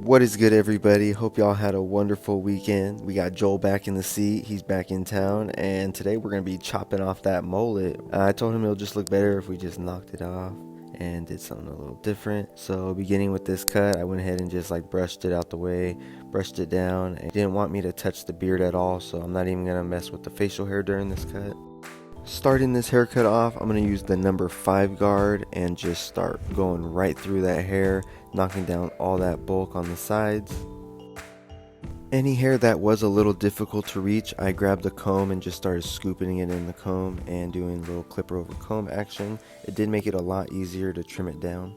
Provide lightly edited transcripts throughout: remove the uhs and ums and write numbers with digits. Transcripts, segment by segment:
What is good, everybody? Hope y'all had a wonderful weekend. We got Joel back in the seat. He's back in town, and today we're going to be chopping off that mullet. I told him it'll just look better if we just knocked it off and did something a little different. So beginning with this cut, I went ahead and just brushed it out the way, brushed it down, and didn't want me to touch the beard at all, so I'm not even going to mess with the facial hair during this cut. Starting this haircut off, I'm going to use the number 5 guard and just start going right through that hair, knocking down all that bulk on the sides. Any hair that was a little difficult to reach, I grabbed a comb and just started scooping it in the comb and doing a little clipper over comb action. It did make it a lot easier to trim it down.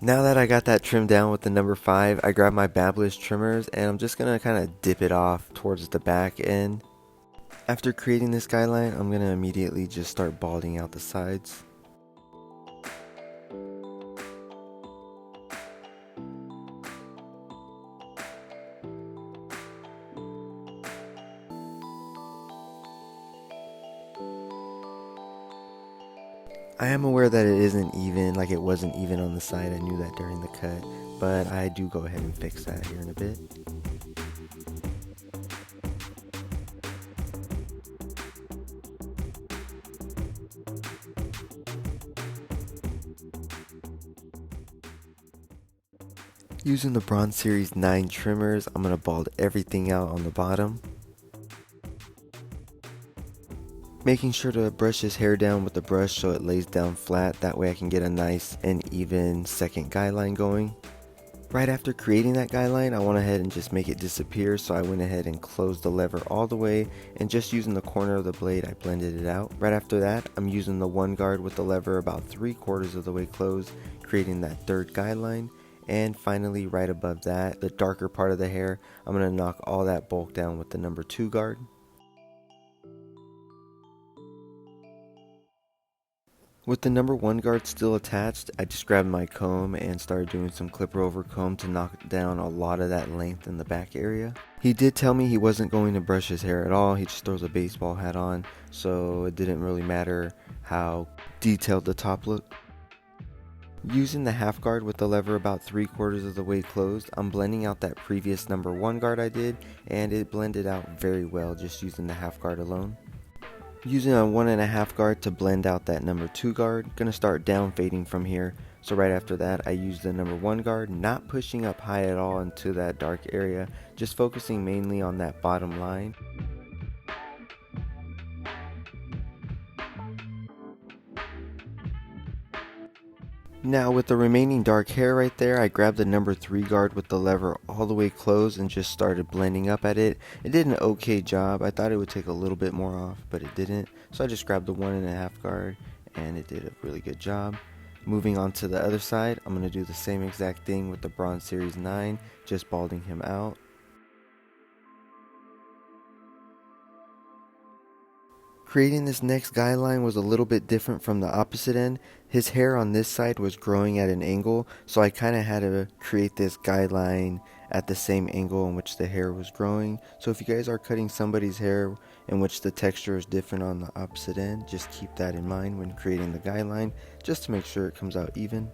Now that I got that trimmed down with the number 5, I grabbed my Babyliss trimmers and I'm just going to kind of dip it off towards the back end. After creating this guideline, I'm going to immediately just start balding out the sides. I am aware that it isn't even, like it wasn't even on the side. I knew that during the cut, but I do go ahead and fix that here in a bit. Using the Bronze Series 9 trimmers, I'm going to bald everything out on the bottom. Making sure to brush his hair down with the brush so it lays down flat, that way I can get a nice and even second guideline going. Right after creating that guideline, I went ahead and just make it disappear, so I went ahead and closed the lever all the way, and just using the corner of the blade I blended it out. Right after that, I'm using the 1 guard with the lever about 3/4 of the way closed, creating that third guideline. And finally, right above that, the darker part of the hair, I'm going to knock all that bulk down with the number 2 guard. With the number 1 guard still attached, I just grabbed my comb and started doing some clipper over comb to knock down a lot of that length in the back area. He did tell me he wasn't going to brush his hair at all, he just throws a baseball hat on, so it didn't really matter how detailed the top looked. Using the half guard with the lever about 3/4 of the way closed, I'm blending out that previous number 1 guard I did, and it blended out very well just using the half guard alone. Using a 1.5 guard to blend out that number 2 guard, gonna start down fading from here. So right after that, I use the number 1 guard, not pushing up high at all into that dark area, just focusing mainly on that bottom line. Now with the remaining dark hair right there, I grabbed the number 3 guard with the lever all the way closed and just started blending up at it. It did an okay job. I thought it would take a little bit more off, but it didn't. So I just grabbed the 1.5 guard and it did a really good job. Moving on to the other side, I'm going to do the same exact thing with the Bronze Series 9, just balding him out. Creating this next guideline was a little bit different from the opposite end. His hair on this side was growing at an angle, so I kind of had to create this guideline at the same angle in which the hair was growing. So if you guys are cutting somebody's hair in which the texture is different on the opposite end, just keep that in mind when creating the guideline, just to make sure it comes out even.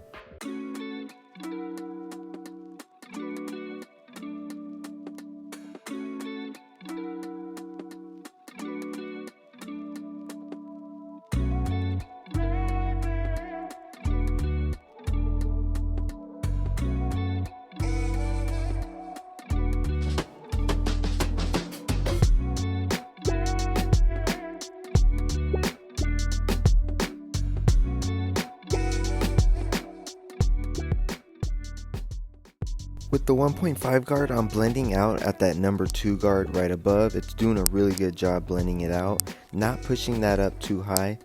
With the 1.5 guard, I'm blending out at that number 2 guard right above. It's doing a really good job blending it out, not pushing that up too high.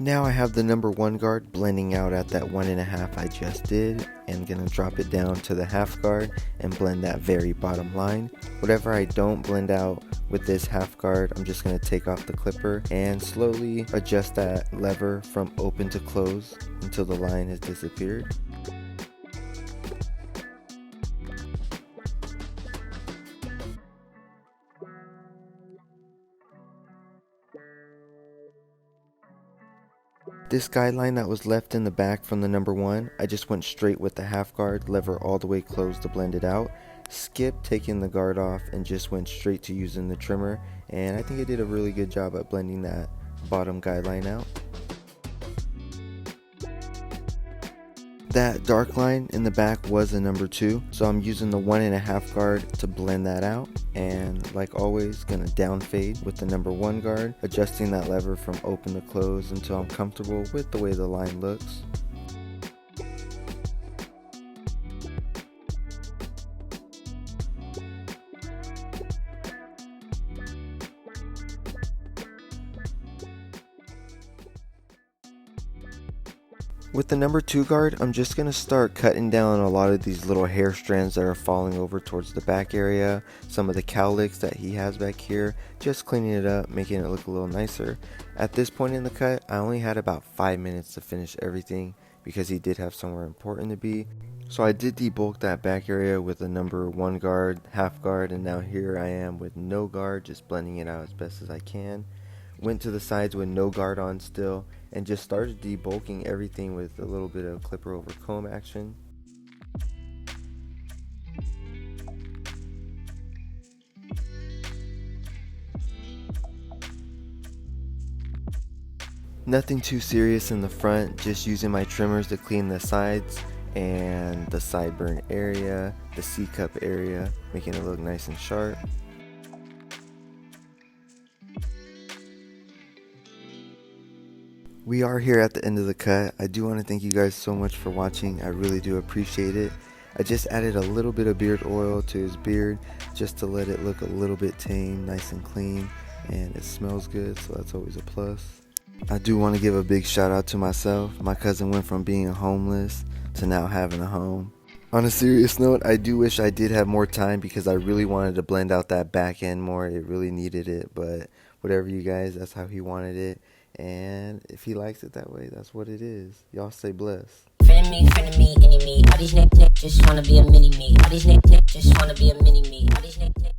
Now I have the number 1 guard blending out at that 1.5 I just did, and gonna drop it down to the half guard and blend that very bottom line. Whatever I don't blend out with this half guard, I'm just gonna take off the clipper and slowly adjust that lever from open to close until the line has disappeared. This guideline that was left in the back from the number 1, I just went straight with the half guard, lever all the way closed to blend it out, skipped taking the guard off, and just went straight to using the trimmer, and I think I did a really good job at blending that bottom guideline out. That dark line in the back was a number 2, so I'm using the 1.5 guard to blend that out, and like always gonna down fade with the number 1 guard, adjusting that lever from open to close until I'm comfortable with the way the line looks. With the number 2 guard, I'm just going to start cutting down a lot of these little hair strands that are falling over towards the back area, some of the cowlicks that he has back here, just cleaning it up, making it look a little nicer. At this point in the cut, I only had about 5 minutes to finish everything because he did have somewhere important to be. So I did debulk that back area with the number 1 guard, half guard, and now here I am with no guard, just blending it out as best as I can. Went to the sides with no guard on still, and just started debulking everything with a little bit of clipper over comb action. Nothing too serious in the front, just using my trimmers to clean the sides and the sideburn area, the C-cup area, making it look nice and sharp. We are here at the end of the cut. I do want to thank you guys so much for watching. I really do appreciate it. I just added a little bit of beard oil to his beard just to let it look a little bit tame, nice and clean, and it smells good, so that's always a plus. I do want to give a big shout out to myself. My cousin went from being homeless to now having a home. On a serious note, I do wish I did have more time because I really wanted to blend out that back end more. It really needed it, but whatever you guys, that's how he wanted it. And if he likes it that way, that's what it is. Y'all stay blessed. Friend of me, any me. All these niggas just wanna be a mini me. All these niggas just wanna be a mini me. All these niggas